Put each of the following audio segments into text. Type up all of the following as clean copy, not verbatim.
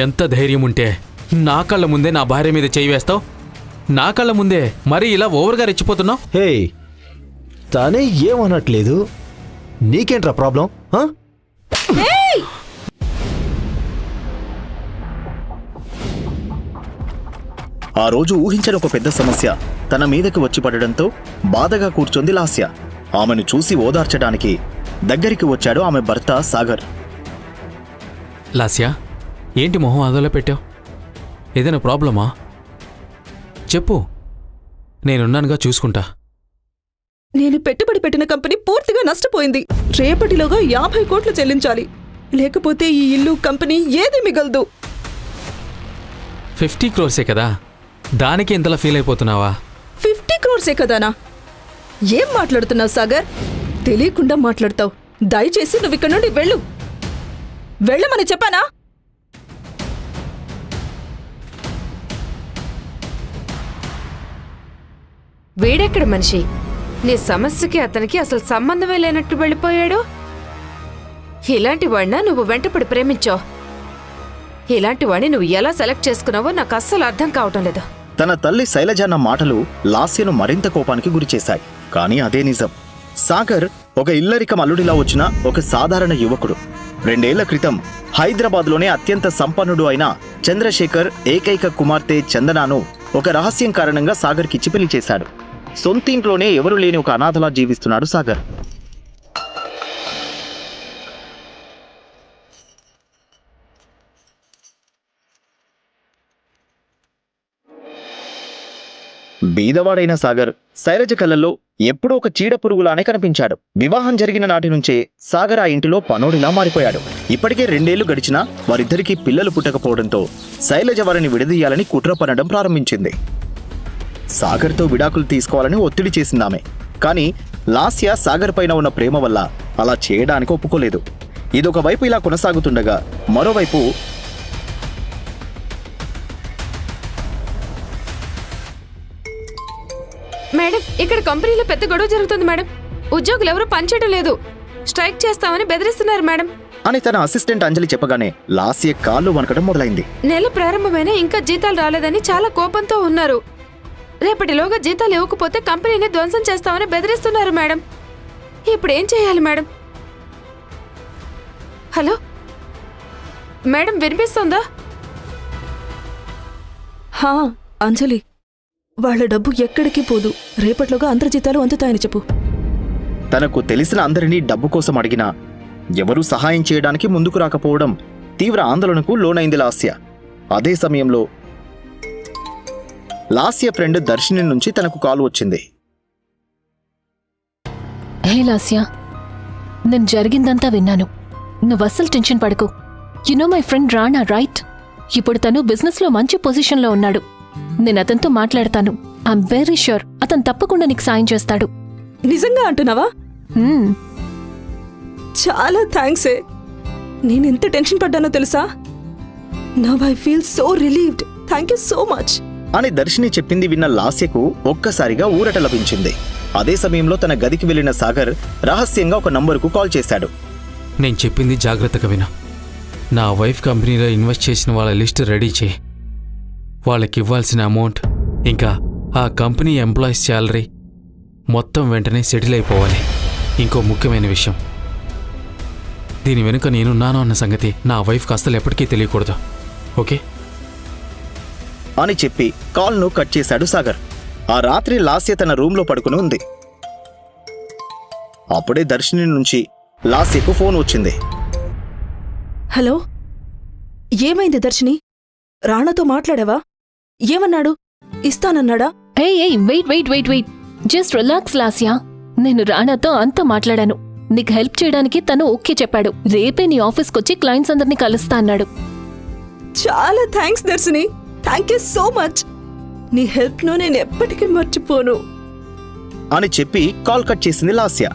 ఎంత ధైర్యం ఉంటే నా కళ్ళ ముందే నా భార్య మీద చేయి వేస్తావు? నా కళ్ళ ముందే మరీ ఇలా ఓవర్గా రెచ్చిపోతున్నావు? హే, తానే ఏమనట్లేదు, నీకేంట్రా ప్రాబ్లం? ఆ రోజు ఊహించని ఒక పెద్ద సమస్య తన మీదకి వచ్చి పడడంతో బాధగా కూర్చొంది లాస్య. ఆమెను చూసి ఓదార్చడానికి దగ్గరికి వచ్చాడు ఆమె భర్త సాగర్. లాస్యా, ఏంటి మొహం అదోలా పెట్టావు? ఏదైనా ప్రాబ్లమా? చెప్పు, నేనున్నానుగా, చూసుకుంటా. నేను పెట్టుబడి పెట్టిన కంపెనీ పూర్తిగా నష్టపోయింది. రేపటిలోగా 50 కోట్లు చెల్లించాలి, లేకపోతే ఈ ఇల్లు కంపెనీ ఏది మిగలదు. 50 crores కదా, దానికి ఇంతలా ఫీల్ అయిపోతున్నావా? 50 crores కదానా? ఏం మాట్లాడుతున్నావు సాగర్? తెలియకుండా మాట్లాడతావు. దయచేసి నువ్వు ఇక్కడ నుండి వెళ్ళు. వెళ్ళమని చెప్పానా? వీడెక్కడ మనిషి? నీ సమస్యకి అతనికి అసలు సంబంధమే లేనట్టు వెళ్ళిపోయాడు. ఇలాంటి వాడినా నువ్వు వెంటపడి ప్రేమించావు? ఇలాంటి వాడిని నువ్వు ఎలా సెలెక్ట్ చేసుకున్నావో నాకు అస్సలు అర్థం కావటం లేదు. తన తల్లి శైలజన్న మాటలు లాస్యను మరింత కోపానికి గురిచేశాయి. కానీ అదే నిజం. సాగర్ ఒక ఇల్లరికం అల్లుడిలా వచ్చిన ఒక సాధారణ యువకుడు. 2 ఏళ్ల క్రితం హైదరాబాద్లోనే అత్యంత సంపన్నుడు అయిన చంద్రశేఖర్ ఏకైక కుమార్తె చందనాను ఒక రహస్యం కారణంగా సాగర్కిచ్చి పెళ్లి చేశాడు. సొంతింట్లోనే ఎవరు లేని ఒక అనాథలా జీవిస్తున్నాడు సాగర్. బీదవాడైన సాగర్ శైలజ కళ్ళల్లో ఎప్పుడూ ఒక చీడ పురుగులానే కనిపించాడు. వివాహం జరిగిన నాటి నుంచే సాగర్ ఆ ఇంటిలో పనోడిలా మారిపోయాడు. ఇప్పటికే 2 ఏళ్లు గడిచినా వారిద్దరికీ పిల్లలు పుట్టకపోవడంతో శైలజ వారిని విడదీయాలని కుట్ర పనడం ప్రారంభించింది. సాగర్తో విడాకులు తీసుకోవాలని ఒత్తిడి చేసిందామె. కానీ లాస్య సాగర్ పైన ఉన్న ప్రేమ వల్ల అలా చేయడానికి ఒప్పుకోలేదు. ఇదొక వైపు ఇలా కొనసాగుతుండగా మరోవైపు మేడం, ఇక్కడ కంపెనీలో పెద్ద గొడవ జరుగుతుంది మేడం. ఉద్యోగులు ఎవరు పనిచేయడం లేదు, స్ట్రైక్ చేస్తామని బెదిరిస్తున్నారు మేడం అని తన అసిస్టెంట్ అంజలి చెప్పగానే లాస్య కాళ్ళు వణకడం మొదలైంది. నెల ప్రారంభమైన ఇంకా జీతాలు రాలేదని చాలా కోపంతో ఉన్నారు. రేపటిలోగా జీతాలు ఇవ్వకపోతే కంపెనీని ధ్వంసం చేస్తామని బెదిరిస్తున్నారు మేడం. ఇప్పుడు ఏం చేయాలి మేడం? హలో మేడం, వినిపిస్తుందా? హా అంజలి, వాళ్ళ డబ్బు ఎక్కడికి పోదు. రేపట్లోగా అందరి జీతాలు అందుతాయని చెప్పు. తనకు తెలిసిన అందరినీ డబ్బు కోసం అడిగినా ఎవరూ సహాయం చేయడానికి ముందుకు రాకపోవడం తీవ్ర ఆందోళనకు లోనైంది లాస్య. అదే సమయంలో లాస్య ఫ్రెండ్ దర్శిని నుంచి తనకు కాల్ వచ్చింది. హే లాస్య, నేను జరిగిందంతా విన్నాను. నువ్వు అస్సలు టెన్షన్ పడకు. You know my friend Rana, right? ఇప్పుడు తను బిజినెస్లో మంచి పొజిషన్లో ఉన్నాడు. నేను అతనితో మాట్లాడతాను. ఐఎమ్ వెరీ ష్యూర్ అతను తప్పకుండా నీకు సాయం చేస్తాడు. నిజంగా అంటున్నావా? చాలా థ్యాంక్స్. నేనెంత టెన్షన్ పడ్డానో తెలుసా? Now I feel so relieved. Thank you so much అని దర్శిని చెప్పింది విన్న లాస్యకు ఒక్కసారిగా ఊరట లభించింది. అదే సమయంలో తన గదికి వెళ్లిన సాగర్ రహస్యంగా ఒక నంబరుకు కాల్ చేశాడు. నేను చెప్పింది జాగ్రత్తగా వినా. నా వైఫ్ కంపెనీలో ఇన్వెస్ట్ చేసిన వాళ్ళ లిస్ట్ రెడీ చేయి. వాళ్ళకి ఇవ్వాల్సిన అమౌంట్, ఇంకా ఆ కంపెనీ ఎంప్లాయీస్ శాలరీ మొత్తం వెంటనే సెటిల్ అయిపోవాలి. ఇంకో ముఖ్యమైన విషయం, దీని వెనుక నేనున్నాను అన్న సంగతి నా వైఫ్కి అస్సలు ఎప్పటికీ తెలియకూడదు, ఓకే? అని చెప్పి కాల్ను కట్ చేశాడు సాగర్. ఆ రాత్రి లాస్య తన రూంలో పడుకుని ఉంది. అప్పుడే దర్శిని నుంచి లాస్యకు ఫోన్ వచ్చింది. హలో, ఏమైంది దర్శిని? రాణాతో మాట్లాడావా? ఏమన్నాడు? ఇస్తానన్నాడా? Hey wait wait wait wait just relax Lasya. నేను రాణాతో అంతా మాట్లాడాను. నీకు హెల్ప్ చేయడానికి తను ఓకే చెప్పాడు. రేపే నీ ఆఫీస్కొచ్చి క్లయింట్స్ అందరినీ కలుస్తా అన్నాడు. చాలా thanks Darshini. Thank you so much. నీ హెల్ప్ను నేను ఎప్పటికీ మర్చిపోను అని చెప్పి కాల్ కట్ చేసింది లాస్య.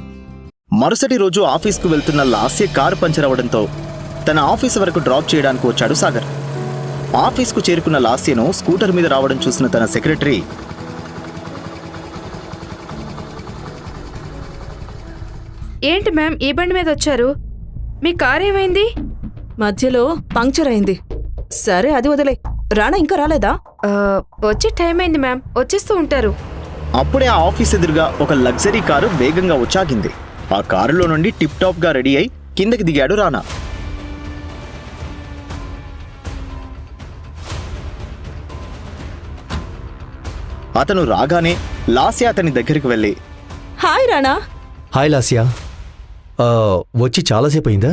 మరుసటి రోజు ఆఫీస్కు వెళ్తున్న లాస్య కారు పంచర్ అవడంతో తన ఆఫీస్ వరకు డ్రాప్ చేయడానికి వచ్చాడు సాగర్. ఆఫీస్కు చేరుకున్న లాస్యను స్కూటర్ మీద రావడం చూసిన తన సెక్రటరీ, ఏంటి మ్యామ్ ఈ బండి మీద వచ్చారు? మీ కార్ ఏమైంది? మధ్యలో పంక్చర్ అయింది. సరే అది వదిలే. రాణా ఇంకా రాలేదా? వచ్చే టైం అయింది మ్యామ్, వచ్చేస్తూ ఉంటారు. అప్పుడే ఆ ఆఫీస్ ఎదురుగా ఒక లగ్జరీ కారు వేగంగా వచ్చాగింది. ఆ కారులో నుండి టిప్ టాప్ గా రెడీ అయి కిందకి దిగాడు రానా. అతను రాగానే లాస్య అతని దగ్గరికి వెళ్ళి, హాయ్ రాణా. హాయ్ లాస్యా. వచ్చి చాలాసేపు అయిందా?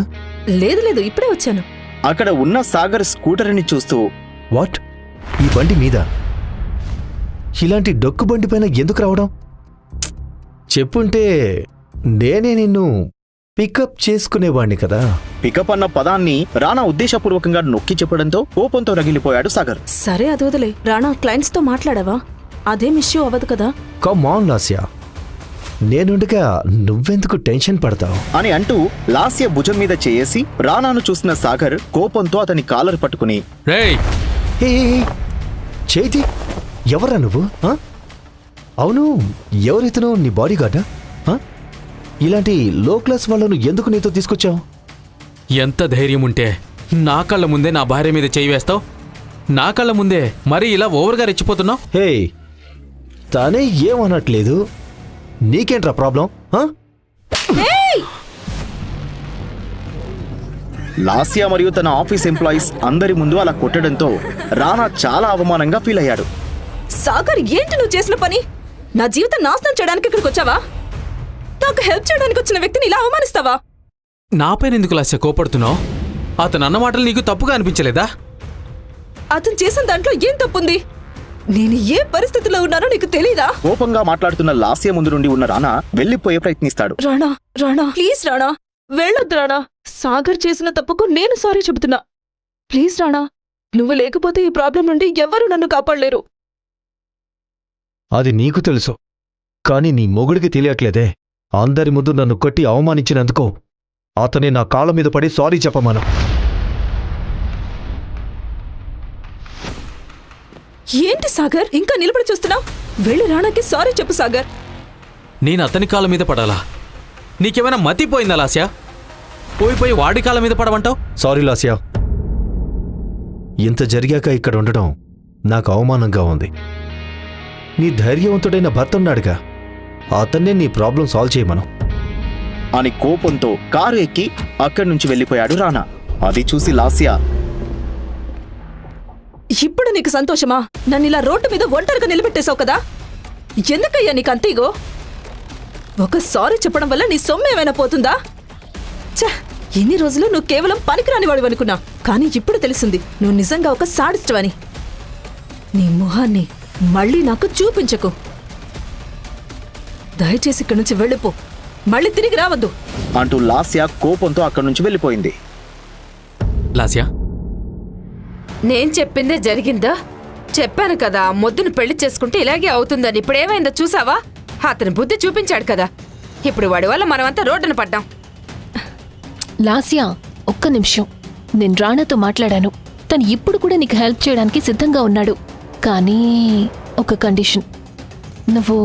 లేదు లేదు, ఇప్పుడే వచ్చాను. అక్కడ ఉన్న సాగర్ స్కూటర్ని చూస్తూ, వాట్? ఈ బండి మీద? ఇలాంటి డొక్కు బండి పైన ఎందుకు రావడం? చెప్పుంటే నేనే నిన్ను పికప్ చేసుకునేవాణ్ణి కదా. పికప్ అన్న పదాన్ని రానా ఉద్దేశపూర్వకంగా నొక్కి చెప్పడంతో కోపంతో రగిలిపోయాడు సాగర్. సరే అది వదిలే. రాణా, క్లయింట్స్ తో మాట్లాడావా? అదేం ఇష్యూ అవ్వదు కదా? కమ్ ఆన్ లాస్యా, నేనుండగా నువ్వెందుకు టెన్షన్ పడతావు? అని అంటూ లాస్య భుజం మీద చేసి రానాను చూసిన సాగర్ కోపంతో అతని కాలర్ పట్టుకుని, రేయ్, హే చేతి, ఎవరా నువ్వు? అవును, ఎవరితను? నీ బాడీ గార్డా? ఇలాంటి లో క్లాస్ వాళ్ళను ఎందుకు నీతో తీసుకొచ్చావు? ఎంత ధైర్యం ఉంటే నా కళ్ళ ముందే నా భార్య మీద చేయి వేస్తావు? నా కళ్ళ ముందే మరీ ఇలా ఓవర్గా రెచ్చిపోతున్నావు? హే, తానే ఏమనట్లేదు, నీకేంట్రా ప్రాబ్లం? లాస్య మరియు తన ఆఫీస్ ఎంప్లాయీస్ అందరి ముందు అలా కొట్టడంతో రానా చాలా అవమానంగా ఫీల్ అయ్యాడు. సాగర్, ఏంటి నువ్వు చేసిన పని? నా జీవితం నాశనం చేయడానికి ఇక్కడికి వచ్చావా? నాకు హెల్ప్ చేయడానికి వచ్చిన వ్యక్తిని ఇలా అవమానిస్తావా? నాపైన ఎందుకు లాస్య కోపడుతున్నావు? అతను అన్న మాటలు నీకు తప్పుగా అనిపించలేదా? అతను చేసిన దాంట్లో ఏం తప్పుంది? నేను ఏ పరిస్థితిలో ఉన్నానో నీకు తెలీదా? కోపంగా మాట్లాడుతున్న లాస్య ముందు నుండి ఉన్న రానా వెళ్లిపోయే ప్రయత్నిస్తాడు. రాణా, రాణా, ప్లీజ్ రాణా, వెళ్ళొద్దు రాణా. సాగర్ చేసిన తప్పుకు నేను సారీ చెబుతున్నా. ప్లీజ్ రాణా, నువ్వు లేకపోతే ఈ ప్రాబ్లం నుండి ఎవ్వరూ నన్ను కాపాడలేరు. అది నీకు తెలుసు, కానీ నీ మొగుడికి తెలియట్లేదే. అందరి ముందు నన్ను కొట్టి అవమానించినందుకు అతనే నా కాళ్ళ మీద పడి సారీ చెప్పమను. ఏంటి సాగర్, ఇంకా నిలబడి చూస్తున్నావు? వెళ్ళి రాణాకి సారీ చెప్పు సాగర్. నేను అతని కాళ్ళ మీద పడాలా? నీకేమైనా మతిపోయిందా లాస్య? పోయిపోయి వాడి కాళ్ళ మీద పడమంటావు? సారీ లాస్యా, ఇంత జరిగాక ఇక్కడ ఉండడం నాకు అవమానంగా ఉంది. నీ ధైర్యవంతుడైన భర్త ఉన్నాడుగా, అతన్నే నీ ప్రాబ్లం సాల్వ్ చేయమను అని కోపంతో కారు ఎక్కి అక్కడి నుంచి వెళ్లిపోయాడు రానా. అది చూసి లాస్య, ఇప్పుడు నీకు సంతోషమా? నన్ను ఇలా రోడ్డు మీద ఒంటరిగా నిలబెట్టేశావు కదా? ఎందుకయ్యా నీకు అంతీగో? ఒక సారీ చెప్పడం వల్ల నీ సొమ్ము ఏమైనా పోతుందా? ఛ, ఇన్ని రోజులు నువ్వు కేవలం పనికిరాని వాడు అనుకున్నా, కానీ ఇప్పుడు తెలిసింది నువ్వు నిజంగా ఒక సాడిస్ట్ అని. నీ మొహాన్ని మళ్ళీ నాకు చూపించకు. దయచేసి ఇక్కడి నుంచి వెళ్ళిపో, మళ్ళీ తిరిగి రావద్దు అంటూ లాస్య కోపంతో అక్కడి నుంచి వెళ్లిపోయింది. లాస్య, నేను చెప్పిందే జరిగిందా? చెప్పాను కదా, మొద్దును పెళ్లి చేసుకుంటే ఇలాగే అవుతుందని. ఇప్పుడేమైందో చూసావా? అతని బుద్ధి చూపించాడు కదా, ఇప్పుడు వాడి వల్ల మనమంతా రోడ్డున పడ్డాం. లాస్యా, ఒక్క నిమిషం. నేను రాణాతో మాట్లాడాను. తను ఇప్పుడు కూడా నీకు హెల్ప్ చేయడానికి సిద్ధంగా ఉన్నాడు. కానీ ఒక కండిషన్. నువ్వు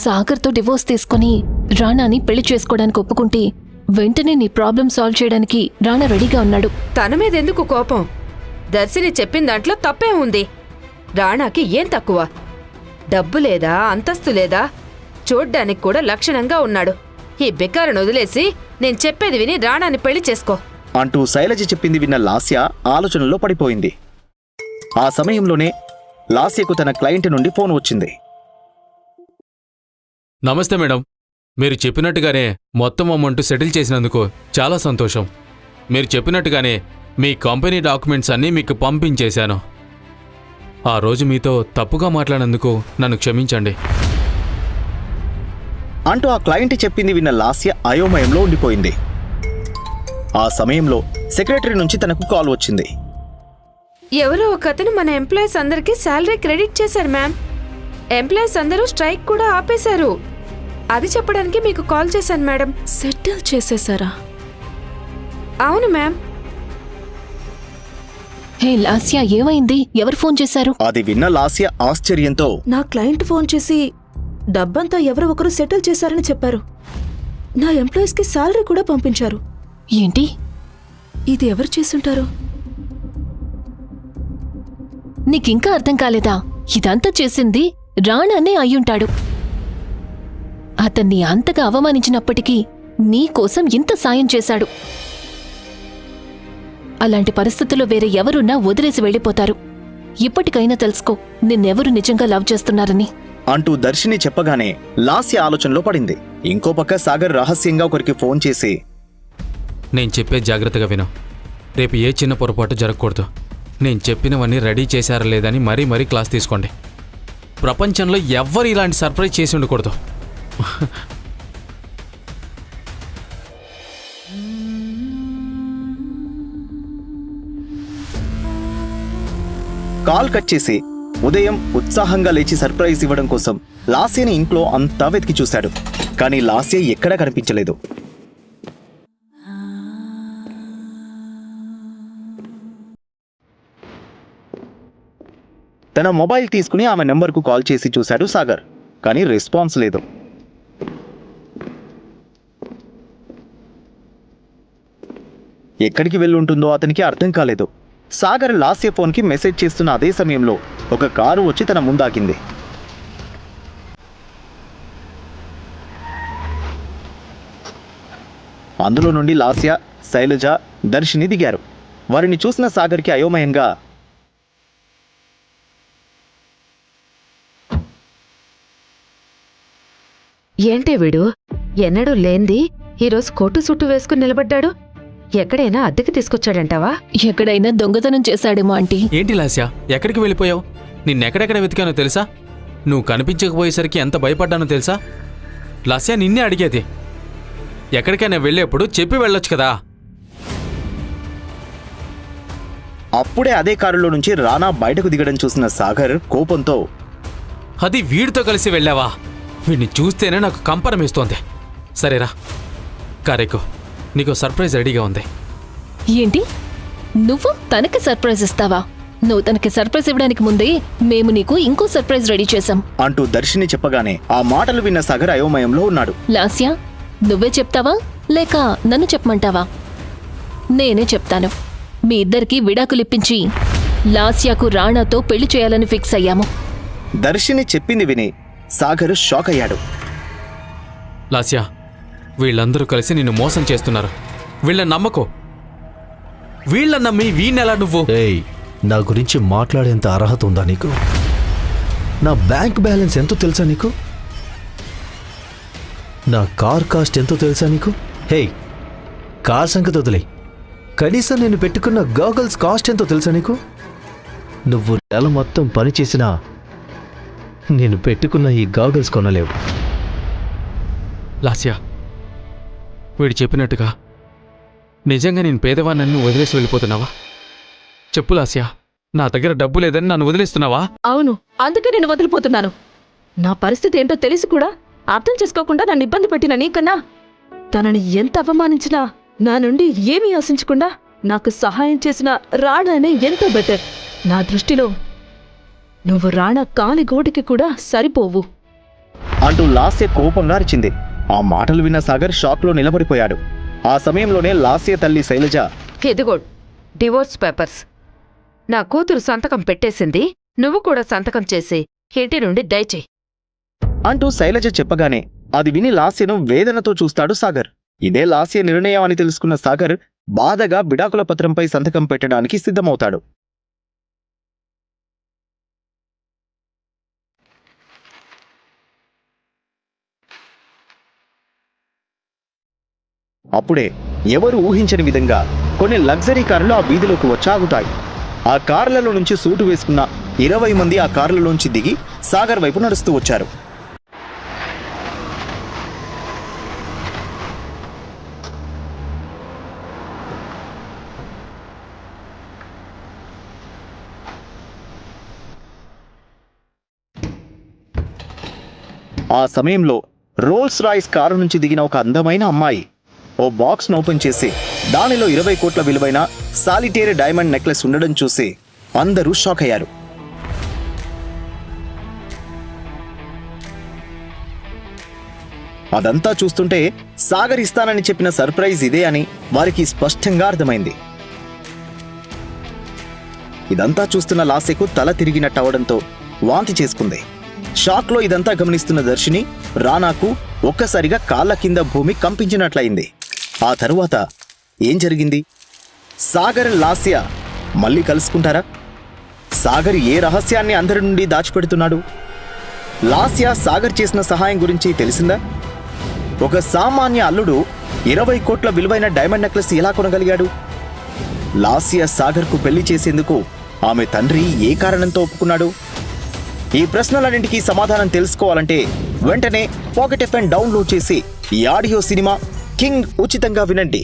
సాగర్తో డివోర్స్ తీసుకొని రాణాని పెళ్లి చేసుకోవడానికి ఒప్పుకుంటే వెంటనే నీ ప్రాబ్లం సాల్వ్ చేయడానికి రాణా రెడీగా ఉన్నాడు. తన మీద ఎందుకు కోపం? దర్శిని చెప్పిన దాంట్లో తప్పే ఉంది. రాణాకి ఏం తక్కువ? డబ్బు లేదా, అంతస్తు లేదా? చూడ్డానికి కూడా లక్షణంగా ఉన్నాడు. ఈ బికారును వదిలేసి నేను చెప్పేది విని రాణాని పెళ్లి చేసుకో అంటూ శైలజ చెప్పింది విన్న లాస్య ఆలోచనలో పడిపోయింది. ఆ సమయంలోనే లాస్యకు తన క్లయింట్ నుండి ఫోన్ వచ్చింది. నమస్తే మేడం. మీరు చెప్పినట్టుగానే మొత్తం అమౌంట్ సెటిల్ చేసినందుకు చాలా సంతోషం. మీరు చెప్పినట్టుగానే మీ కంపెనీ డాక్యుమెంట్స్ అన్నీ మీకు పంపించేశాను. ఆ రోజు మీతో తప్పుగా మాట్లాడినందుకు నన్ను క్షమించండి అంటూ ఆ క్లయింట్ చెప్పింది విన్న లాస్య అయోమయంలో ఉండిపోయింది. ఆ సమయంలో సెక్రటరీ నుంచి తనకు కాల్ వచ్చింది. ఎవరో ఒక అతను మన ఎంప్లాయీస్ అందరికీ శాలరీ క్రెడిట్ చేశారు మ్యామ్. ఎంప్లాయీస్ అందరూ స్ట్రైక్ కూడా ఆపేశారు. అది చెప్పడానికి మీకు కాల్ చేశాను మేడం. సెటిల్ చేసేసారా? అవును మ్యామ్. హే లాస్యా, ఏమైంది? ఎవరు ఫోన్ చేశారు? అది విన్న లాస్య ఆశ్చర్యంతో, నా క్లయింట్ ఫోన్ చేసి డబ్బంతా ఎవరో ఒకరు సెటిల్ చేశారని చెప్పారు. నా ఎంప్లాయీస్కి శాలరీ కూడా పంపించారు. ఏంటి? ఇది ఎవరు చేసుంటారు? నీకింకా అర్థం కాలేదా? ఇదంతా చేసింది రాణానే అయ్యుంటాడు. అతన్ని అంతగా అవమానించినప్పటికీ నీకోసం ఇంత సాయం చేశాడు. అలాంటి పరిస్థితుల్లో వేరే ఎవరున్నా వదిలేసి వెళ్ళిపోతారు. ఇప్పటికైనా తెలుసుకో నిన్నెవరు నిజంగా లవ్ చేస్తున్నారని. అంటూ దర్శిని చెప్పగానే లాస్య ఆలోచనలో పడింది. ఇంకో పక్క సాగర్ రహస్యంగా ఒకరికి ఫోన్ చేసి, నేను చెప్పే జాగ్రత్తగా విను. రేపు ఏ చిన్న పొరపాటు జరగకూడదు. నేను చెప్పినవన్నీ రెడీ చేశారా లేదని మరీ క్లాస్ తీసుకోండి. ప్రపంచంలో ఎవ్వరు ఇలాంటి సర్ప్రైజ్ చేసి ఉండకూడదు. కాల్ కట్ చేసి ఉదయం ఉత్సాహంగా లేచి సర్ప్రైజ్ ఇవ్వడం కోసం లాస్యని ఇంట్లో అంతా వెతికి చూశాడు. కానీ లాస్య ఎక్కడా కనిపించలేదు. తన మొబైల్ తీసుకుని ఆమె నెంబర్కు కాల్ చేసి చూశాడు సాగర్. కానీ రెస్పాన్స్ లేదు. ఎక్కడికి వెళ్ళుంటుందో అతనికి అర్థం కాలేదు. సాగర్ లాస్య ఫోన్కి మెసేజ్ చేస్తున్న అదే సమయంలో ఒక కారు వచ్చి తన ముందాకింది. అందులో నుండి లాస్య, శైలజ, దర్శిని దిగారు. వారిని చూసిన సాగర్కి అయోమయంగా, ఏంటే వీడు ఎన్నడూ లేంది ఈరోజు కోటు సుట్టు వేసుకుని నిలబడ్డాడు? ఎక్కడైనా అద్దెకి తీసుకొచ్చాడంటావా? ఎక్కడైనా దొంగతనం చేశాడేమో ఆంటీ. ఏంటి లాస్య, ఎక్కడికి వెళ్ళిపోయావు? నిన్నెక్కడెక్కడ వెతికానో తెలుసా? నువ్వు కనిపించకపోయేసరికి ఎంత భయపడ్డానో తెలుసా? లాస్య, నిన్నే అడిగేది. ఎక్కడికైనా వెళ్ళేప్పుడు చెప్పి వెళ్ళొచ్చు కదా. అప్పుడే అదే కారులో నుంచి రానా బయటకు దిగడం చూసిన సాగర్ కోపంతో, అది వీడితో కలిసి వెళ్ళావా? వీడిని చూస్తేనే నాకు కంపరమేస్తోంది. సరేరా, కారేకు, నీకు సర్ప్రైజ్ రెడీగా ఉంది. ఏంటి? నువ్వు తనకి సర్ప్రైజ్ ఇస్తావా? నువ్వు తనకి సర్ప్రైజ్ ఇవ్వడానికి ముందే మేము నీకు ఇంకో సర్ప్రైజ్ రెడీ చేశాం అంటూ దర్శిని చెప్పగానే ఆ మాటలు విన్న సాగర్ అయోమయంలో ఉన్నాడు. లాస్యా, నువ్వే చెప్తావా లేక నన్ను చెప్పమంటావా? నేనే చెప్తాను. మీ ఇద్దరికి విడాకులిప్పించి లాస్యాకు రాణాతో పెళ్లి చేయాలని ఫిక్స్ అయ్యాము. దర్శిని చెప్పింది విని సాగర్ షాక్ అయ్యాడు. లాస్య, వీళ్ళందరూ కలిసి నిన్ను మోసం చేస్తున్నారు. వీళ్ళని నమ్మకో. వీళ్ళని నమ్మి వీణెలా నువ్వు? ఏయ్, నా గురించి మాట్లాడేంత అర్హత ఉందా నీకు? నా బ్యాంక్ బ్యాలెన్స్ ఎంతో తెలుసా నీకు? నా కార్ కాస్ట్ ఎంతో తెలుసా నీకు? హే, కార్ సంగతి వదిలే. కనీసం నేను పెట్టుకున్న గాగల్స్ కాస్ట్ ఎంతో తెలుసా నీకు? నువ్వు నెల మొత్తం పని చేసినా నేను పెట్టుకున్న ఈ గాగల్స్ కొనలేవు. లాస్య, వీడు చెప్పినట్టుగా నిజంగా నేను పేదవాణ్ణి వదిలేసి వెళ్ళిపోతున్నావా? చెప్పు లాస్య, నా దగ్గర డబ్బు లేదని నన్ను వదిలేస్తున్నావా? అవును, అందుకే నేను వదిలిపోతున్నాను. నా పరిస్థితి ఏంటో తెలిసి కూడా అర్థం చేసుకోకుండా నన్ను ఇబ్బంది పెట్టిన నీకన్నా తనని ఎంత అవమానించినా నా నుండి ఏమీ ఆశించకుండా నాకు సహాయం చేసిన రాణానే ఎంతో బెటర్. నా దృష్టిలో నువ్వు రాణా కాలి గోటికి కూడా సరిపోవు అంటూ లాస్య కోపంగా అరిచింది. ఆ మాటలు విన్న సాగర్ షాక్లో నిలబడిపోయాడు. ఆ సమయంలోనే లాస్య తల్లి శైలజ, ఇదిగో డివోర్స్ పేపర్స్. నా కూతురు సంతకం పెట్టేసింది, నువ్వు కూడా సంతకం చేసి ఇంటి నుండి దయచేయి అంటూ శైలజ చెప్పగానే అది విని లాస్యను వేదనతో చూస్తాడు సాగర్. ఇదే లాస్య నిర్ణయం అని తెలుసుకున్న సాగర్ బాధగా విడాకుల పత్రంపై సంతకం పెట్టడానికి సిద్ధమవుతాడు. అప్పుడే ఎవరు ఊహించని విధంగా కొన్ని లగ్జరీ కార్లు ఆ వీధిలోకి వచ్చాగుతాయి. ఆ కార్లలో నుంచి సూటు వేసుకున్న 20 మంది ఆ కార్లలోంచి దిగి సాగర్ వైపు నడుస్తూ వచ్చారు. ఆ సమయంలో రోల్స్ రాయ్స్ కారు నుంచి దిగిన ఒక అందమైన అమ్మాయి ఓ బాక్స్ను ఓపెన్ చేసి దానిలో 20 కోట్ల విలువైన సాలిటేర్ డైమండ్ నెక్లెస్ ఉండడం చూసి అందరూ షాక్ అయ్యారు. అదంతా చూస్తుంటే సాగర్ ఇస్తానని చెప్పిన సర్ప్రైజ్ ఇదే అని వారికి స్పష్టంగా అర్థమైంది. ఇదంతా చూస్తున్న లాస్యకు తల తిరిగినట్టవడంతో వాంతి చేసుకుంది. షాక్లో ఇదంతా గమనిస్తున్న దర్శిని రానాకు ఒక్కసారిగా కాళ్ళ కింద భూమి కంపించినట్లయింది. ఆ తరువాత ఏం జరిగింది? సాగర్ లాస్య మళ్ళీ కలుసుకుంటారా? సాగర్ ఏ రహస్యాన్ని అందరి నుండి దాచిపెడుతున్నాడు? లాస్య సాగర్ చేసిన సహాయం గురించి తెలిసిందా? ఒక సామాన్య అల్లుడు 20 కోట్ల విలువైన డైమండ్ నెక్లెస్ ఎలా కొనగలిగాడు? లాస్య సాగర్కు పెళ్లి చేసేందుకు ఆమె తండ్రి ఏ కారణంతో ఒప్పుకున్నాడు? ఈ ప్రశ్నలన్నింటికీ సమాధానం తెలుసుకోవాలంటే వెంటనే పాకెట్ ఎఫ్ఎం డౌన్లోడ్ చేసి ఈ ఆడియో సినిమా కింగ్ ఉచితంగా వినండి.